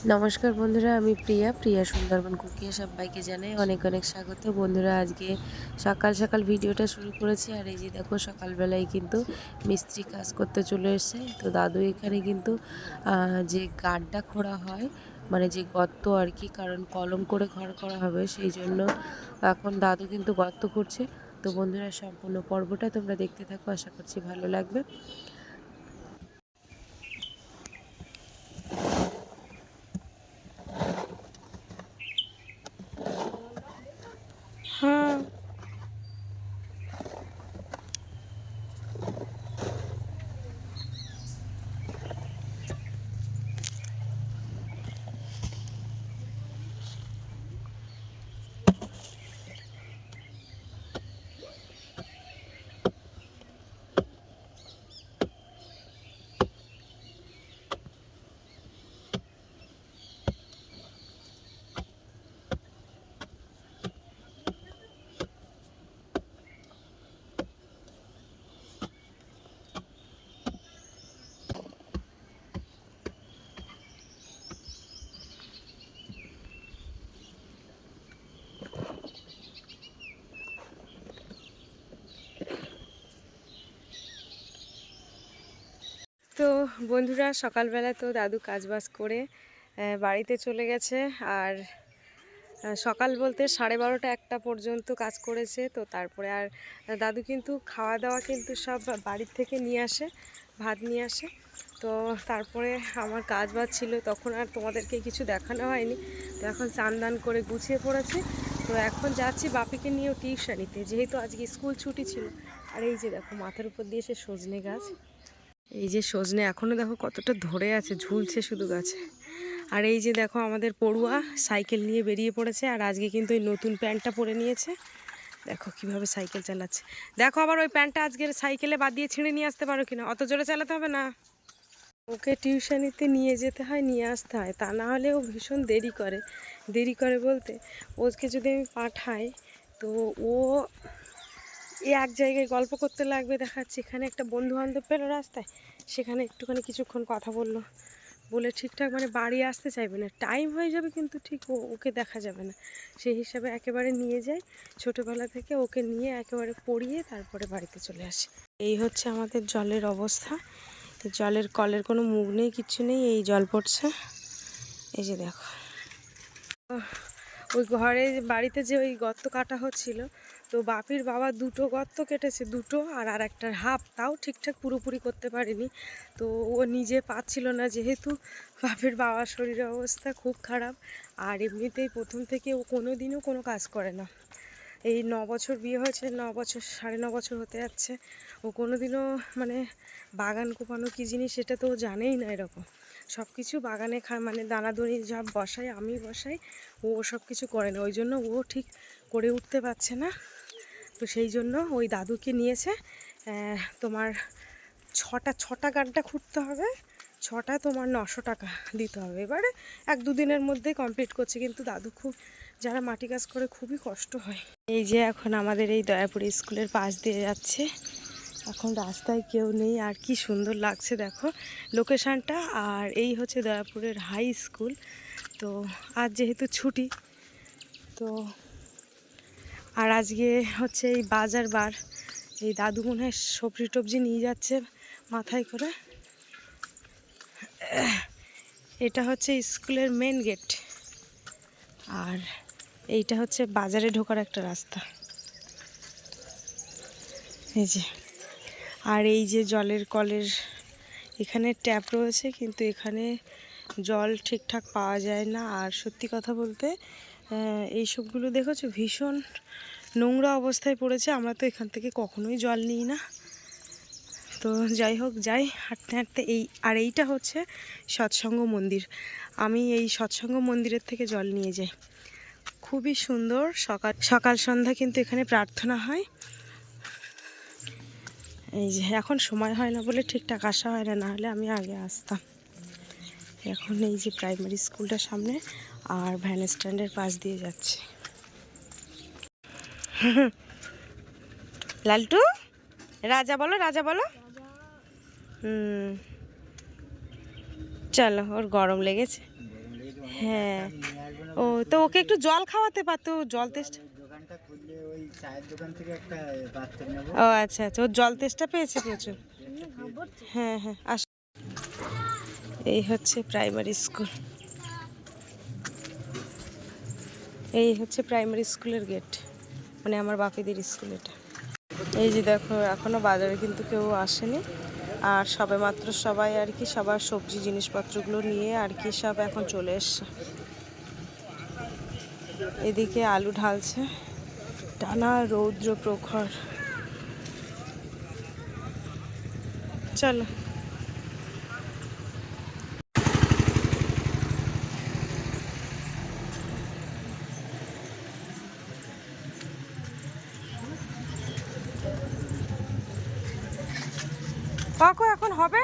নমস্কার বন্ধুরা, আমি প্রিয়া সুন্দরবন কুকিয়ে সবাইকে জানাই অনেক অনেক স্বাগত। বন্ধুরা, আজকে সকাল সকাল ভিডিওটা শুরু করেছি। আর এই যে দেখো, সকালবেলায় কিন্তু মিস্ত্রি কাজ করতে চলে এসেছে। তো দাদু এখানে কিন্তু যে গাড্ডা খোঁড়া হয়, মানে যে গর্ত আর কি, কারণ কলম করে ঘর করা হবে, সেই জন্য এখন দাদু কিন্তু গর্ত করছে। তো বন্ধুরা, সম্পূর্ণ পর্বটা তোমরা দেখতে থাকো, আশা করছি ভালো লাগবে। হ্যাঁ, তো বন্ধুরা, সকালবেলা তো দাদু কাজবাজ করে বাড়িতে চলে গেছে। আর সকাল বলতে 12:30 একটা পর্যন্ত কাজ করেছে। তো তারপরে আর দাদু কিন্তু খাওয়া দাওয়া কিন্তু সব বাড়ির থেকে নিয়ে আসে, ভাত নিয়ে আসে। তো তারপরে আমার কাজ বাজ ছিল, তখন আর তোমাদেরকে কিছু দেখানো হয়নি। তো এখন চান দান করে গুছিয়ে পড়েছি। তো এখন যাচ্ছি বাপিকে নিয়েও টিউশনিতে, যেহেতু আজকে স্কুল ছুটি ছিল। আর এই যে দেখো, মাথার উপর দিয়ে সে সজনে গাছ, এই যে সজনে এখনও দেখো কতটা ধরে আছে, ঝুলছে শুধু গাছে। আর এই যে দেখো, আমাদের পড়ুয়া সাইকেল নিয়ে বেরিয়ে পড়েছে। আর আজকে কিন্তু ওই নতুন প্যান্টটা পরে নিয়েছে, দেখো কিভাবে সাইকেল চালাচ্ছে। দেখো আবার ওই প্যান্টটা আজকের সাইকেলে বাদ দিয়ে ছিঁড়ে নিয়ে আসতে পারো কিনা, অত জোরে চালাতে হবে না। ওকে টিউশনিতে নিয়ে যেতে হয়, নিয়ে আসতে হয়, তা না হলে ও ভীষণ দেরি করে। দেরি করে বলতে, ওকে যদি আমি পাঠাই, তো ও এক জায়গায় গল্প করতে লাগবে। দেখাচ্ছে এখানে একটা বন্ধু বান্ধব পেলো রাস্তায়, সেখানে একটুখানি কিছুক্ষণ কথা বললো, বলে ঠিকঠাক মানে বাড়ি আসতে চাইবে না, টাইম হয়ে যাবে কিন্তু ঠিক ওকে দেখা যাবে না। সেই হিসাবে একেবারে নিয়ে যায়, ছোটোবেলা থেকে ওকে নিয়ে একেবারে পড়িয়ে তারপরে বাড়িতে চলে আসে। এই হচ্ছে আমাদের জলের অবস্থা। জলের কলের কোনো মুখ নেই, কিচ্ছু নেই, এই জল পড়ছে। এই যে দেখো, ওই ঘরে বাড়িতে যে ওই গর্ত কাটা হচ্ছিল, তো বাপির বাবা দুটো গর্ত কেটেছে, দুটো, আর একটার হাফ, তাও ঠিকঠাক পুরোপুরি করতে পারেনি। তো ও নিজে পাচ্ছিল না, যেহেতু বাপির বাবার শরীরের অবস্থা খুব খারাপ। আর এমনিতেই প্রথম থেকে ও কোনো দিনও কোনো কাজ করে না। এই 9 বছর বিয়ে হয়েছে, 9 বছর 9.5 বছর হতে যাচ্ছে, ও কোনো দিনও মানে বাগান কোপানো কী জিনিস সেটা তো ও জানেই না। এরকম সব কিছু বাগানে মানে দানাদুনি যা বসাই, আমি বসাই, ও সব কিছু করে না। ওই জন্য ও ঠিক করে উঠতে পারছে না। তো সেই জন্য ওই দাদুকে নিয়েছে, তোমার ছটা গাড্ডা খুঁড়তে হবে, ছটা তোমার 900 টাকা দিতে হবে। এবারে 1-2 দিনের মধ্যেই কমপ্লিট করছে, কিন্তু দাদু খুব, যারা মাটি কাজ করে খুবই কষ্ট হয়। এই যে এখন আমাদের এই দয়াপুর স্কুলের পাশ দিয়ে যাচ্ছে, এখন রাস্তায় কেউ নেই, আর কি সুন্দর লাগছে দেখো লোকেশানটা। আর এই হচ্ছে দয়াপুরের হাই স্কুল। তো আজ যেহেতু ছুটি, তো আর আজকে হচ্ছে এই বাজার বার, এই দাদু মনে হয় সবজি টবজি নিয়ে যাচ্ছে মাথায় করে। এটা হচ্ছে স্কুলের মেন গেট, আর এইটা হচ্ছে বাজারে ঢোকার একটা রাস্তা। এই যে, আর এই যে জলের কলের এখানে ট্যাপ রয়েছে, কিন্তু এখানে জল ঠিকঠাক পাওয়া যায় না। আর সত্যি কথা বলতে এইসবগুলো দেখেছো ভীষণ নোংরা অবস্থায় পড়েছে। আমরা তো এখান থেকে কখনোই জল নিই না। তো যাই হোক, যাই হাঁটতে হাঁটতে। এইটা হচ্ছে সৎসঙ্গ মন্দির। আমি এই সৎসঙ্গ মন্দিরের থেকে জল নিয়ে যাই, খুবই সুন্দর। সকাল সন্ধ্যা কিন্তু এখানে প্রার্থনা হয়। এই যে এখন সময় হয় না বলে ঠিকঠাক আসা হয় না, নাহলে আমি আগে আসতাম। এখন এই যে প্রাইমারি স্কুলটার সামনে, আর ভ্যান স্ট্যান্ডের পাশ দিয়ে যাচ্ছে। লালটু, রাজা বলো, রাজা বলো। চলো, ওর গরম লেগেছে। হ্যাঁ। ও তো ওকে একটু জল খাওয়াতে পারতো, জল তেষ্টা। ও আচ্ছা আচ্ছা, ওর জল তেষ্টা পেয়েছে প্রচুর। হ্যাঁ হ্যাঁ আস। এই হচ্ছে প্রাইমারি স্কুল, এই হচ্ছে প্রাইমারি স্কুলের গেট, মানে আমার বাপিদের স্কুল এটা। এই যে দেখো এখনও বাজারে কিন্তু কেউ আসেনি, আর সবে মাত্র সবাই আর কি সবার সবজি জিনিসপত্রগুলো নিয়ে আর কি সব এখন চলে এসছে। এদিকে আলু ঢালছে, টানা রৌদ্র প্রখর। চলো কাকু এখন হবে,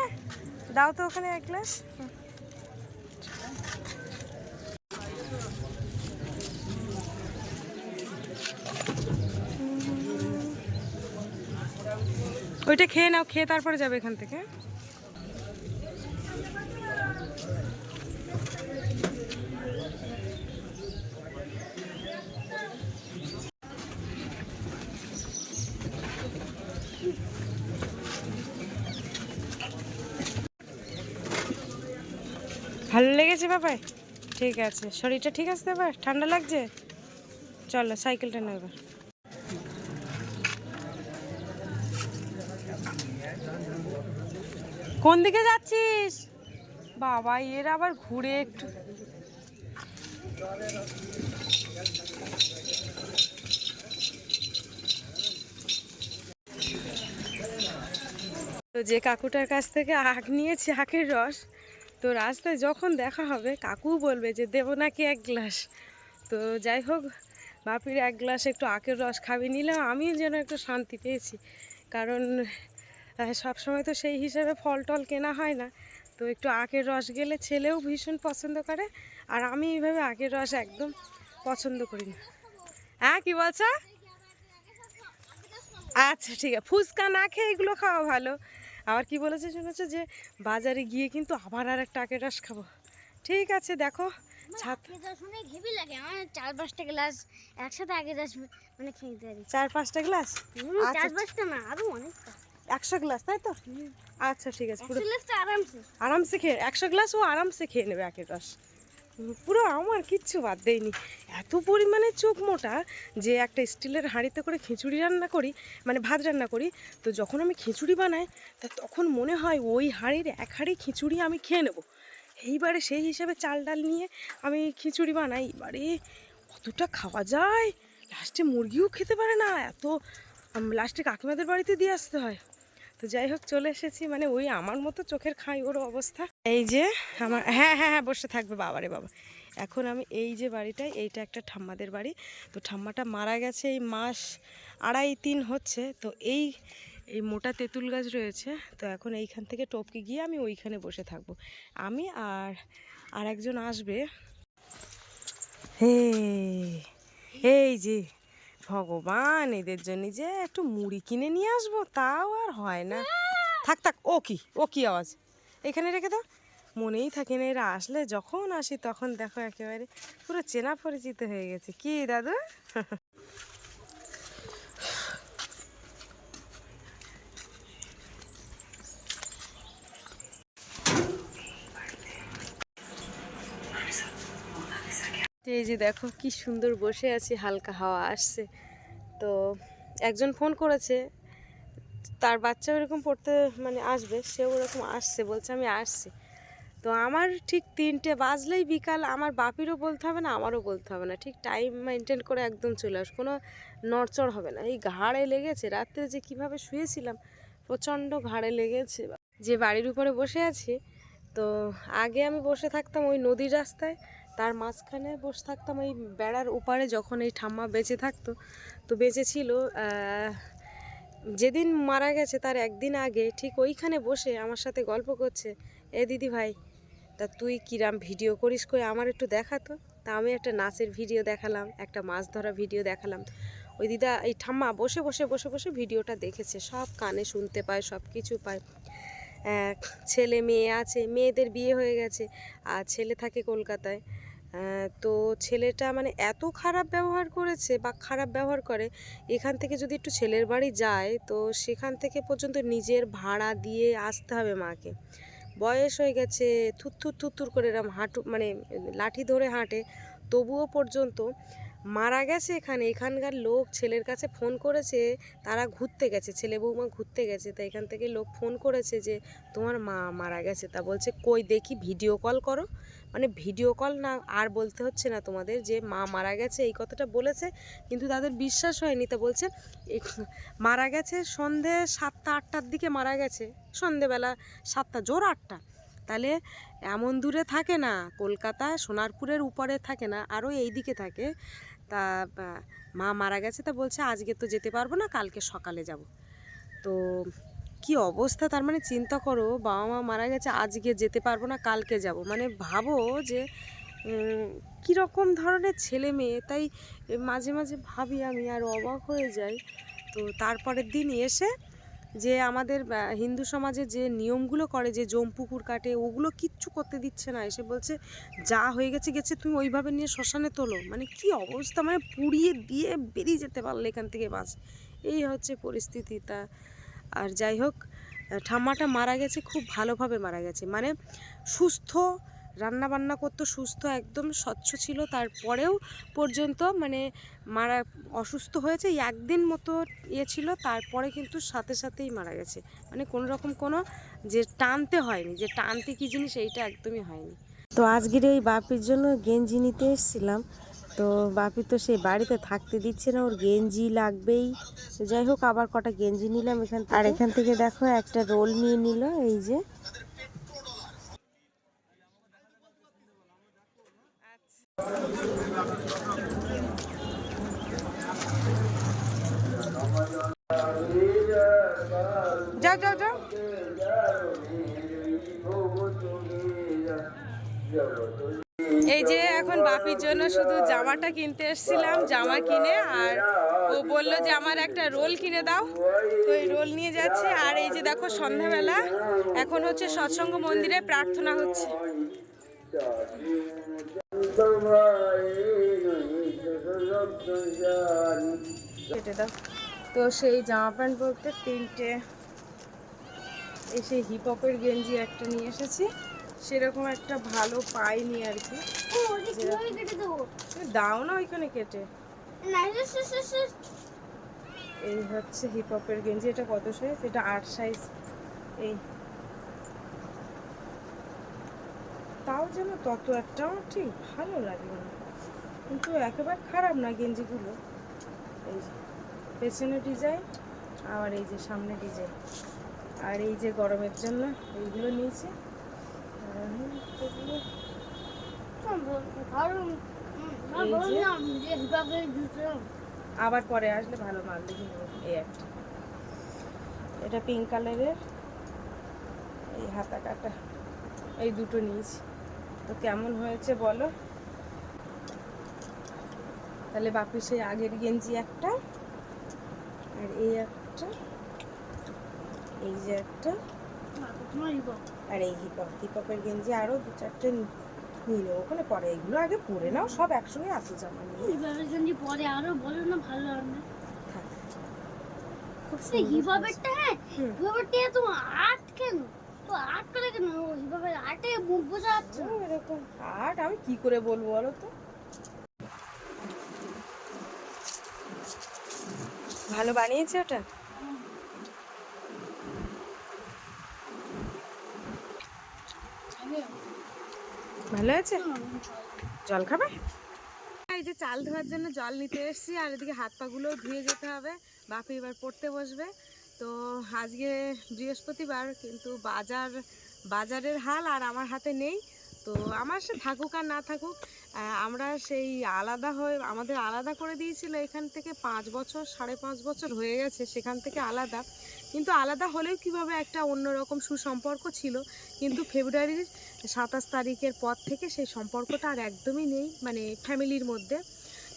দাও তো ওখানে এক গ্লাস। ওইটা খেয়ে নাও, খেয়ে তারপরে যাবে এখান থেকে। ভালো লেগেছে বাবাই? ঠিক আছে, শরীরটা ঠিক আছে এবার? ঠান্ডা লাগছে? চলো সাইকেলটা নাও এবার। কোন দিকে যাচ্ছিস বাবা? এর আবার ঘুরে একটু। তো যে কাকুটার কাছ থেকে আখ নিয়েছি, আখের রস, তো রাস্তায় যখন দেখা হবে কাকু বলবে যে দেবো নাকি এক গ্লাস। তো যাই হোক, বাপির এক গ্লাস একটু আখের রস খাবি নিলাম, আমিও যেন একটু শান্তি পেয়েছি। কারণ সব সময় তো সেই হিসাবে ফল টল কেনা হয় না, তো একটু আখের রস গেলে ছেলেও ভীষণ পছন্দ করে, আর আমি এইভাবে আখের রস একদম পছন্দ করি না। হ্যাঁ কী বলছো? আচ্ছা ঠিক আছে, ফুচকা না খেয়ে এগুলো খাওয়া ভালো। আবার কি বলেছে শুনেছো যে বাজারে গিয়ে কিন্তু আবার আর একটা আখের রস খাবো। ঠিক আছে দেখো ছাদ, ঘেবি লাগে আমার 4-5টা গ্লাস একসাথে আখের রস মানে খেতে পারি। 4-5টা গ্লাস? 4-5টা না, আরো অনেকটা। 100 গ্লাস তাই তো? আচ্ছা ঠিক আছে, পুরো আরামসে আরামসে খেয়ে 100 গ্লাস ও আরামসে খেয়ে নেবে আখের রস। পুরো আমার কিচ্ছু বাদ দেয়নি। এত পরিমাণে চোখ মোটা যে একটা স্টিলের হাঁড়িতে করে খিচুড়ি রান্না করি, মানে ভাত রান্না করি, তো যখন আমি খিচুড়ি বানাই তা তখন মনে হয় ওই হাঁড়ির এক হাঁড়ি খিচুড়ি আমি খেয়ে নেবো। এইবারে সেই হিসাবে চাল ডাল নিয়ে আমি খিচুড়ি বানাই, এবারে কতটা খাওয়া যায়, লাস্টে মুরগিও খেতে পারে না এত, লাস্টে কাকিমাদের বাড়িতে দিয়ে আসতে হয়। তো যাই হোক চলে এসেছি, মানে ওই আমার মতো চোখের খাই ওর অবস্থা। এই যে আমার, হ্যাঁ হ্যাঁ হ্যাঁ বসে থাকবে বাবারে বাবা। এখন আমি এই যে বাড়িটায়, এইটা একটা ঠাম্মাদের বাড়ি, তো ঠাম্মাটা মারা গেছে এই মাস 2.5-3 হচ্ছে। তো এই এই মোটা তেঁতুল গাছ রয়েছে, তো এখন এইখান থেকে টপকে গিয়ে আমি ওইখানে বসে থাকবো, আমি আর একজন আসবে। হে এই যে ভগবান, এদের জন্য যে একটু মুড়ি কিনে নিয়ে আসবো তাও আর হয় না। থাক থাক, ও কি আওয়াজ, এখানে রেখে দাও, মনেই থাকে না, এরা আসলে যখন আসি তখন দেখো একেবারে পুরো চেনা পরিচিত হয়ে গেছে। কি দাদু? এই যে দেখো কি সুন্দর বসে আছি, হালকা হাওয়া আসছে। তো একজন ফোন করেছে, তার বাচ্চা ওরকম পড়তে মানে আসবে, সেও ওরকম আসছে, বলছে আমি আসছি। তো আমার ঠিক 3টে বাজলেই বিকাল, আমার বাপিরও বলতে হবে না আমারও বলতে হবে না, ঠিক টাইম মেনটেন করে একদম চলে আস, কোনো নড়চড় হবে না। এই ঘাড়ে লেগেছে, রাত্রে যে কিভাবে শুয়েছিলাম প্রচণ্ড ঘাড়ে লেগেছে। যে বাড়ির উপরে বসে আছি, তো আগে আমি বসে থাকতাম ওই নদীর রাস্তায়, তার মাঝখানে বসে থাকতাম ওই বেড়ার ওপারে, যখন এই ঠাম্মা বেঁচে থাকতো। তো বেঁচে ছিল, যেদিন মারা গেছে তার একদিন আগে ঠিক ওইখানে বসে আমার সাথে গল্প করছে, এ দিদি ভাই তা তুই কিরাম ভিডিও করিস, কই আমার একটু দেখাতো। তা আমি একটা নাচের ভিডিও দেখালাম, একটা মাছ ধরা ভিডিও দেখালাম। ওই দিদা, এই ঠাম্মা বসে বসে বসে বসে ভিডিওটা দেখেছে, সব কানে শুনতে পায়, সব কিছু পায়। ছেলে মেয়ে আছে, মেয়েদের বিয়ে হয়ে গেছে, আর ছেলে থাকে কলকাতায়। তো ছেলেটা মানে এত খারাপ ব্যবহার করেছে বা খারাপ ব্যবহার করে, এখান থেকে যদি একটু ছেলের বাড়ি যায় তো সেখান থেকে পর্যন্ত নিজের ভাড়া দিয়ে আসতে হবে মাকে। বয়স হয়ে গেছে, থুত্থুর থুত্থুর করে এরম হাঁটু মানে লাঠি ধরে হাঁটে, তবুও পর্যন্ত মারা গেছে। এখানকার লোক ছেলের কাছে ফোন করেছে, তারা ঘুরতে গেছে, ছেলে বৌমা ঘুরতে গেছে, তা এখান থেকে লোক ফোন করেছে যে তোমার মা মারা গেছে। তা বলছে কই দেখি ভিডিও কল করো, মানে ভিডিও কল না আর বলতে হচ্ছে না তোমাদের যে মা মারা গেছে, এই কথাটা বলেছে কিন্তু তাদের বিশ্বাস হয়নি। তা বলছে মারা গেছে সন্ধে 7টা-8টার দিকে মারা গেছে, সন্ধেবেলা 7টা জোর 8টা, তাহলে এমন দূরে থাকে না, কলকাতা সোনারপুরের উপরে থাকে না, আরও এই দিকে থাকে। তা মা মারা গেছে, তা বলছে আজকে তো যেতে পারবো না, কালকে সকালে যাব। তো কি অবস্থা, তার মানে চিন্তা করো, বাবা মা মারা গেছে, আজকে যেতে পারবো না, কালকে যাব, মানে ভাবো যে কীরকম ধরনের ছেলে মেয়ে। তাই মাঝে মাঝে ভাবি আমি আর অবাক হয়ে যাই। তো তারপরের দিন এসে যে আমাদের হিন্দু সমাজে যে নিয়মগুলো করে, যে জমপুকুর কাটে, ওগুলো কিচ্ছু করতে দিচ্ছে না, এসে বলছে যা হয়ে গেছে গেছে, তুমি ওইভাবে নিয়ে শ্মশানে তোলো। মানে কি অবস্থা, মানে পুড়িয়ে দিয়ে বেরিয়ে যেতে পারলে এখান থেকে বাস, এই হচ্ছে পরিস্থিতি। তা আর যাই হোক, ঠাম্মাটা মারা গেছে খুব ভালোভাবে মারা গেছে, মানে সুস্থ, রান্না বান্না করতো, সুস্থ একদম স্বচ্ছ ছিল, তারপরেও পর্যন্ত মানে মারা অসুস্থ হয়েছে একদিন মতো ছিল, তারপরে কিন্তু সাথে সাথেই মারা গেছে। মানে কোনো রকম কোনো যে টানতে হয়নি, যে টানতে কী জিনিস এইটা একদমই হয়নি। তো আজকের এই বাপির জন্য গেঞ্জি নিতে এসেছিলাম, তো বাপি তো সে বাড়িতে থাকতে দিচ্ছে না, ওর গেঞ্জি লাগবেই। তো যাই হোক আবার কটা গেঞ্জি নিলাম এখান থেকে। আর এখান থেকে দেখো একটা রোল নিয়ে নিল, এই যে যাও যাও যাও। এই যে এখন বাপির জন্য শুধু জামাটা কিনতে এসেছিলাম, জামা কিনে, আর ও বললো যে আমার একটা রোল কিনে দাও, তো এই রোল নিয়ে যাচ্ছে। আর এই যে দেখো সন্ধ্যাবেলা এখন হচ্ছে সৎসঙ্গ মন্দিরে প্রার্থনা হচ্ছে। কেটে দাও। তো সেই জামা প্যান্ট বলতে 3টে, এই সেই হিপ হপের গেঞ্জি একটা নিয়ে এসেছি, সেরকম একটা ভালো পাইনি আর কি। দাও না ওইখানে কেটে। এই হচ্ছে হিপ হপের গেঞ্জি, এটা কত সাইজ, এটা 8 সাইজ। এই তাও যেন তত একটা আমার ঠিক ভালো লাগলো না, কিন্তু একেবারে খারাপ না গেঞ্জিগুলো। এই যে পেছনে ডিজাইন, আবার এই যে সামনে ডিজাইন, আর এই যে গরমের জন্য এইগুলো নিয়েছি। আবার পরে আসলে ভালো মাল দেখে নেবো। এই একটা, এটা পিঙ্ক কালারের, এই হাতা কাটা, এই দুটো নিয়েছি। তো কেমন হয়েছে বলো। তাহলে বাপি সেই আগের গেঞ্জি একটা, আর এই একটা, এই যে একটা, আর এই হিপহপের গেঞ্জি আরো 2-4টে নিয়ে নেবো, ওখানে পরে এগুলো আগে পরে নাও, সব একসঙ্গে আসে জামা নিয়ে পরে আরো বলো না, ভালো হবে। খুব হিপহপেরটা, হ্যাঁ হিপহপেরটা তো আট কেন, তো আট করে কেন, হিপহপের আটে মুখ বোঝা যাচ্ছে না। এরকম আট আমি কি করে বলবো বলো তো। ভালো বানিয়েছে ওটা, ভালো আছে। জল খাবে? এই যে চাল ধোয়ার জন্য জল নিতে এসেছি, আর এদিকে হাত পাগুলোও ধুয়ে যেতে হবে। বাপি এবার পড়তে বসবে। তো আজকে বৃহস্পতিবার, কিন্তু বাজারের হাল আর আমার হাতে নেই। তো আমার সে থাকুক আর না থাকুক, আমরা সেই আলাদা হয়ে, আমাদের আলাদা করে দিয়েছিল এখান থেকে 5 বছর, 5.5 বছর হয়ে গেছে সেখান থেকে আলাদা। কিন্তু আলাদা হলেও কীভাবে একটা অন্যরকম সুসম্পর্ক ছিল, কিন্তু ফেব্রুয়ারির 27 তারিখের পর থেকে সেই সম্পর্কটা আর একদমই নেই, মানে ফ্যামিলির মধ্যে।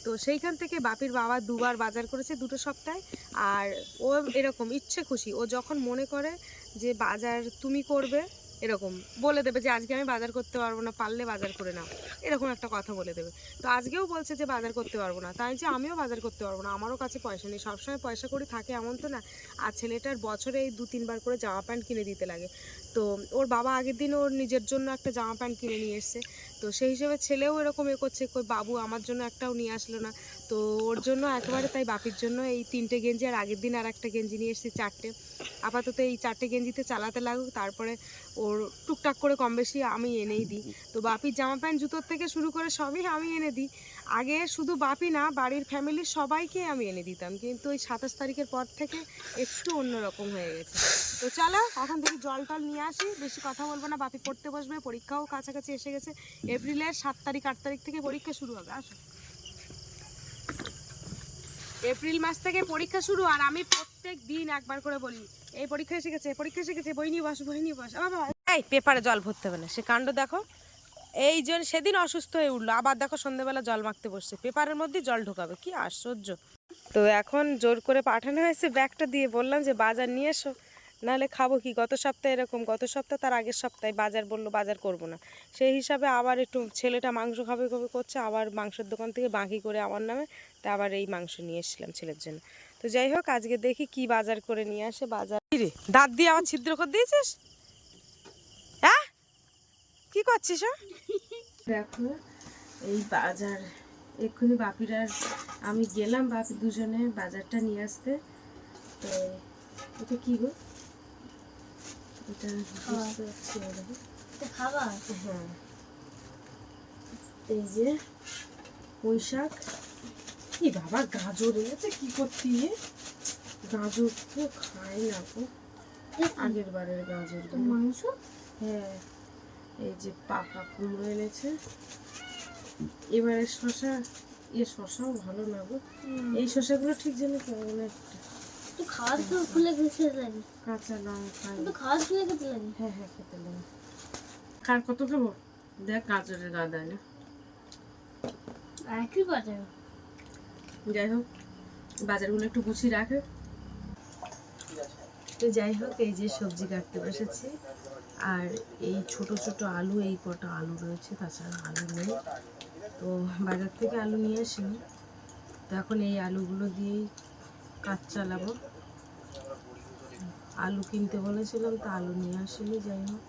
তো সেইখান থেকে বাপির বাবা 2বার বাজার করেছে 2টো সপ্তাহে। আর ও এরকম ইচ্ছে খুশি, ও যখন মনে করে যে বাজার তুমি করবে, এরকম বলে দেবে যে আজকে আমি বাজার করতে পারবো না, পারলে বাজার করে নাও, এরকম একটা কথা বলে দেবে। তো আজকেও বলছে যে বাজার করতে পারবো না, তাই যে আমিও বাজার করতে পারবো না, আমারও কাছে পয়সা নেই। সবসময় পয়সা কড়ি থাকে এমন তো না। আর ছেলেটার বছরে এই 2-3 বার করে জামা প্যান্ট কিনে দিতে লাগে। তো ওর বাবা আগের দিন ওর নিজের জন্য একটা জামা প্যান্ট কিনে নিয়ে এসছে। তো সেই হিসেবে ছেলেও এরকম করছে, কই বাবু আমার জন্য একটাও নিয়ে আসলো না। তো ওর জন্য একেবারে তাই বাপির জন্য এই 3টে গেঞ্জি, আর আগের দিন আর একটা গেঞ্জি নিয়ে এসেছি 4টে। আপাতত এই 4টে গেঞ্জিতে চালাতে লাগুক, তারপরে ওর টুকটাক করে কম বেশি আমি এনেই দিই। তো বাপির জামা প্যান্ট জুতোর থেকে শুরু করে সবই আমি এনে দিই। আগে শুধু বাপি না, বাড়ির ফ্যামিলির সবাইকে আমি এনে দিতাম, কিন্তু ওই 27 তারিখের পর থেকে একটু অন্যরকম হয়ে গেছে। তো চলো এখন দেখি জল টল নিয়ে আসি, বেশি কথা বলবো না, বাপি পড়তে বসবে, পরীক্ষাও কাছাকাছি এসে গেছে। এপ্রিলের 7 তারিখ 8 তারিখ থেকে পরীক্ষা শুরু হবে। আসো, এপ্রিল মাস থেকে পরীক্ষা শুরু, আর আমি প্রত্যেক দিন একবার করে বলি এই পরীক্ষা এসে গেছে, পরীক্ষা এসে গেছে, বই নিয়ে বস, বই নিয়ে বস। এই পেপারে জল ভরতে হবে না, সে কাণ্ড দেখো। এই জন্য সেদিন অসুস্থ হয়ে উঠলো, আবার দেখো সন্ধ্যেবেলা জল মাখতে বসছে, পেপারের মধ্যে জল ঢোকাবে, কি আশ্চর্য। তো এখন জোর করে পাঠানো হয়েছে ব্যাগটা দিয়ে, বললাম যে বাজার নিয়ে এসো, নাহলে খাবো কি। গত সপ্তাহে এরকম, গত সপ্তাহ তার আগের সপ্তাহে বাজার বললো বাজার করব না, সেই হিসাবে আবার একটু ছেলেটা মাংস খাবে খাবে করছে, আবার মাংসের দোকান থেকে বাকি করে আমার নামে, তা আবার এই মাংস নিয়ে এসেছিলাম ছেলের জন্য। তো যাই হোক, আজকে দেখি কি বাজার করে নিয়ে আসে। বাজার রে দাঁত দিয়ে আবার ছিদ্র করে দিয়েছিস, হ্যাঁ কি করছিস? দেখো এই বাজার, এক্ষুনি বাপির আর আমি গেলাম, বাপি দুজনে বাজারটা নিয়ে আসতে। তো এটা কি গো, এটা বুঝতে পারছি না, দেখো খাবার। হ্যাঁ এই যে পুঁই শাক, কি বাবা গাজর এনেছে, কি করতি, গাজর তো খাই না গো, আগের বারের গাজর মাংস। হ্যাঁ এই যে পাকা কুমড়ো এনেছে, এবারে শশা, শশাও ভালো না গো, এই শশাগুলো ঠিক যেন কেমন একটা তো খাওয়ার তো খুলে খেতে লাগে, কাঁচা লঙ্কা, তো খাওয়ার খুলে খেতে লাগে। হ্যাঁ হ্যাঁ খেতে লাগে। খার কত খাবো, দেখ গাজরের গা দেয় না। একই বাজার। যাই হোক বাজারগুলো একটু গুছিয়ে রাখে। তো যাই হোক এই যে সবজি কাটতে বসেছি, আর এই ছোট ছোট আলু, এই কটা আলু রয়েছে, তাছাড়া আলু নেই। তো বাজার থেকে আলু নিয়ে আসিনি, তো এখন এই আলুগুলো দিয়েই কাজ চালাবো। আলু কিনতে বলেছিলাম, তো আলু নিয়ে আসিনি। যাই হোক,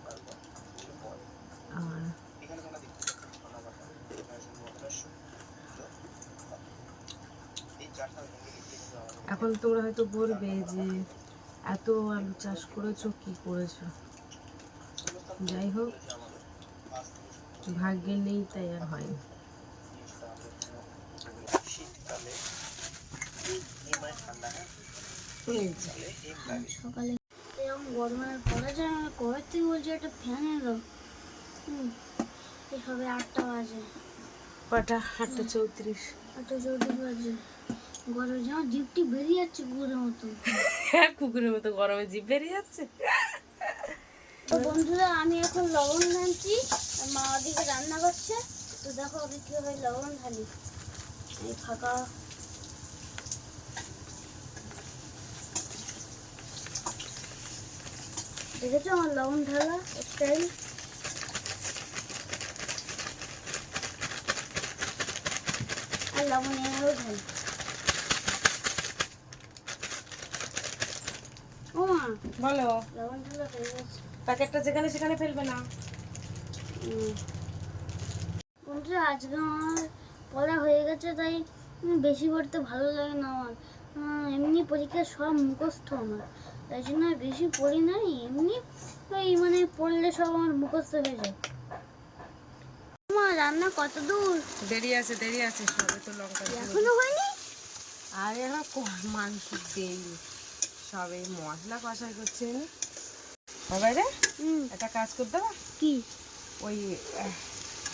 আর এখন তোমরা হয়তো বলবে যে এত আলু চাষ করেছো, কি করেছো। যাই হোক ভাগ্যে নেই, তাই আর হয়নি। সকালে এরকম গরমের পরে যায়, আমি কবে থেকে বলছি একটা ফ্যান এলো। এই সবে 8টা বাজে, কটা 8:34, 8:34 বাজে। গরমে যেমন জিপটি বেরিয়ে যাচ্ছে কুকুরের মতো। কুকুরের মতো গরমে জিভ বেরিয়ে যাচ্ছে। তো বন্ধুরা আমি এখন লবণ ঢালছি, আর মা ওদিকে রান্না করছে। তো দেখো আমি কিভাবে লবণ ঢালি, এই ফাঁকা দেখেছো আমার লবণ ঢালা স্টাইল। আর লবণ এভাবে ঢালি। ও মা বলো, লবণ ঢালা হয়ে গেছে। প্যাকেটটা যেখানে সেখানে ফেলবে না। বন্ধুরা আজকে আমার পড়া হয়ে গেছে, তাই বেশি পড়তে ভালো লাগে না আমার। এমনি পরীক্ষায় সব মুখস্থ আমার, তাই জন্য আর বেশি পড়ি নাই। এমনি ওই মানে পড়লে সব আমার মুখস্থ হয়ে যায়। আমার রান্না কত দূর? দেরি আছে, দেরি আছে, সবে তো লঙ্কা দিয়ে এখনো হয়নি। আর এখন মাংস দেই, সবে মশলা কষাই করছে। বাবাই রে একটা কাজ করতে হবে, কি? ওই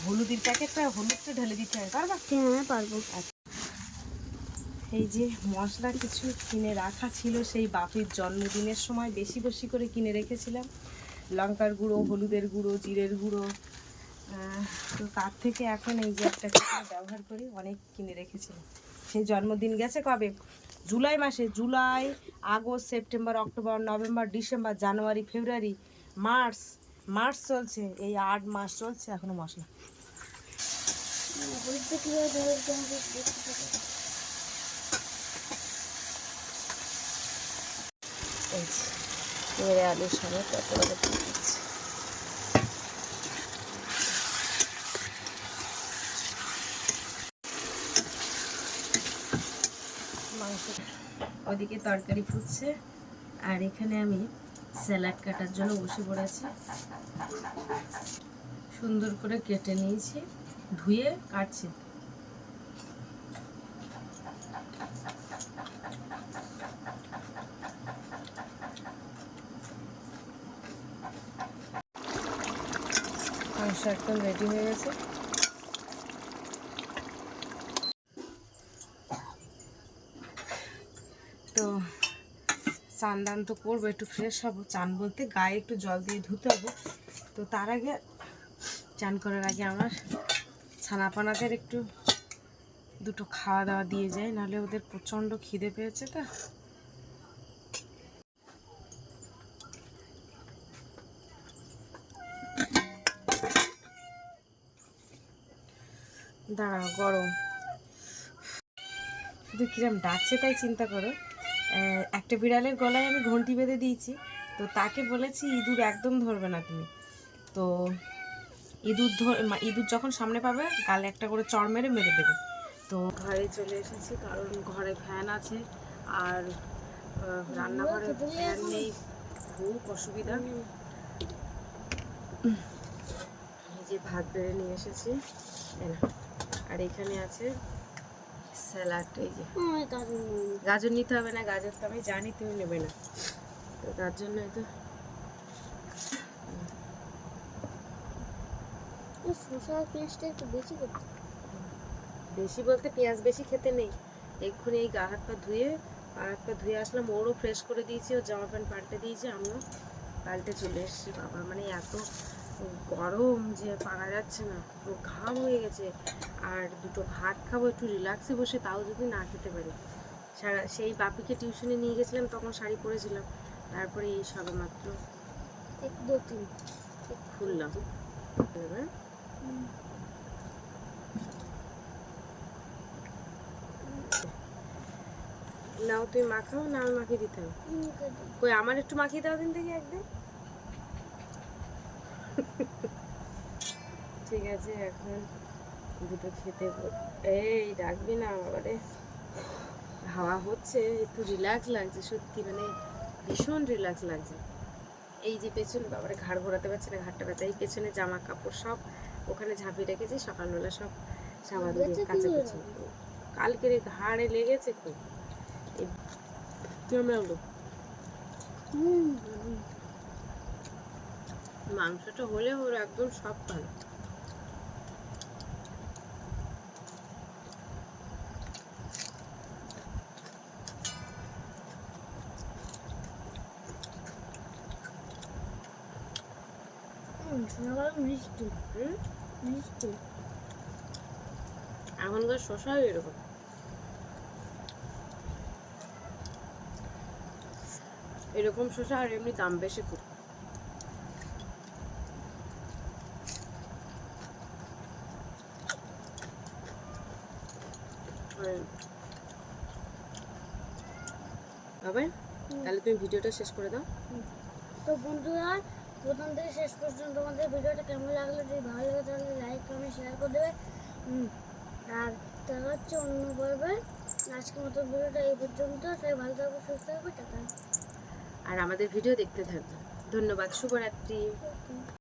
হলুদের প্যাকেটটা, হলুদটা ঢেলে দিতে হবে, পারবা? হ্যাঁ পারবো। এই যে মশলা কিছু কিনে রাখা ছিল, সেই বাপির জন্মদিনের সময় বেশি বেশি করে কিনে রেখেছিলাম। লঙ্কার গুঁড়ো, হলুদের গুঁড়ো, জিরের গুঁড়ো, তো তার থেকে এখন এই যে একটা ব্যবহার করি, অনেক কিনে রেখেছিলাম। সেই জন্মদিন গেছে কবে, জুলাই মাসে। July, August, September, October, November, December, জানুয়ারি, ফেব্রুয়ারি, মার্চ, মাস চলছে, এই 8 মাস চলছে এখনো মশলা। হলুদটা কীভাবে ধরে তোমাকে দেখতে পাবো। এই যে এবারে আলুর সঙ্গে তরকারি দিয়ে দিচ্ছি। মাংস ওদিকে তরকারি ফুটছে, আর এখানে আমি স্যালাড কাটার জন্য বসে পড়েছি। সুন্দর করে কেটে নিয়েছি, ধুয়ে কাটছি। মাংস একদম রেডি হয়ে গেছে। তো চান দান তো করবো, একটু ফ্রেশ হবো। চান বলতে গায়ে একটু জল দিয়ে ধুতে হবে। তো তার আগে চান করার আগে আমার ছানাপানাদের একটু দুটো খাওয়া দাওয়া দিয়ে যায়, নাহলে ওদের প্রচণ্ড খিদে পেয়েছে। তো দাঁড়াও, গরম শুধু কিরম ডাকছে তাই চিন্তা করো। একটা বিড়ালের গলায় আমি ঘন্টি বেঁধে দিয়েছি, তো তাকে বলেছি ইঁদুর একদম ধরবে না তুমি। তো ইঁদুর যখন সামনে পাবে গালে একটা করে চড় মেরে মেরে দেবে। তো ঘরে চলে এসেছি, কারণ ঘরে ফ্যান আছে, আর রান্নাঘরে ফ্যান নেই, খুব অসুবিধা। এই যে ভাত বেড়ে নিয়ে এসেছি, আর এখানে আছে স্যালাড। এই যে গাজর নিতে হবে না, গাজর তো আমি জানি তুমি নেবে না, তো তার জন্য তো শসা পেঁয়াজটা একটু বেশি করতে। বেশি বলতে পেঁয়াজ বেশি খেতে নেই। এক্ষুনি এই গা হাত পা ধুয়ে আসলাম, ওরও ফ্রেশ করে দিয়েছি, ওর জামা প্যান্ট পাল্টে দিয়েছি, আমিও পাল্টে চলে এসেছি। বাবা মানে এত গরম যে পারা যাচ্ছে না, পুরো ঘাম হয়ে গেছে। আর দুটো ভাত খাবো একটু রিল্যাক্সে বসে, তাও যদি না খেতে পারি। সেই বাপিকে টিউশনে নিয়ে গেছিলাম, তখন শাড়ি পরেছিলাম, তারপরে এই সবে মাত্র খুললাম। নাও তুমি মাখাও, না আমি মাখিয়ে দিতে হবে? কই আমার একটু মাখিয়ে দাও দিন থেকে একদিন। ঠিক আছে, এখন দুটো খেতে। এই ডাকবি না বাবারে, হাওয়া হচ্ছে, একটু রিল্যাক্স লাগছে সত্যি, মানে ভীষণ রিল্যাক্স লাগছে। এই যে পেছনে বাবারে ঘাড় ঘোরাতে পারছে না, ঘাড়টা ব্যথা। এই পেছনে জামা কাপড় সব ওখানে ঝাঁপিয়ে রেখেছি, সকালবেলা সব সাবান দিয়ে কাচাকুচি। কালকের ঘাড়ে লেগেছে খুব। কেমন লাগলো? মাংসটা হলে ওর একদম সব ভালো। মিষ্টি মিষ্টি। এখনকার শসাও এরকম। এরকম শসা আর এমনি দাম বেশি খুব। তাহলে তুমি ভিডিওটা শেষ করে দাও। তো বন্ধুরা, প্রথম থেকে শেষ পর্যন্ত তোমাদের ভিডিওটা কেমন লাগলো, যদি ভালো লাগে তাহলে লাইক কমেন্ট শেয়ার করে দেবে। আর দেখা হচ্ছে অন্য পর্বে। আজকের মতো ভিডিওটা এই পর্যন্ত। সবাই ভালো থাকবে, সুস্থ থাকবে, টাটা। আর আমাদের ভিডিও দেখতে থাকবে। ধন্যবাদ, শুভরাত্রি।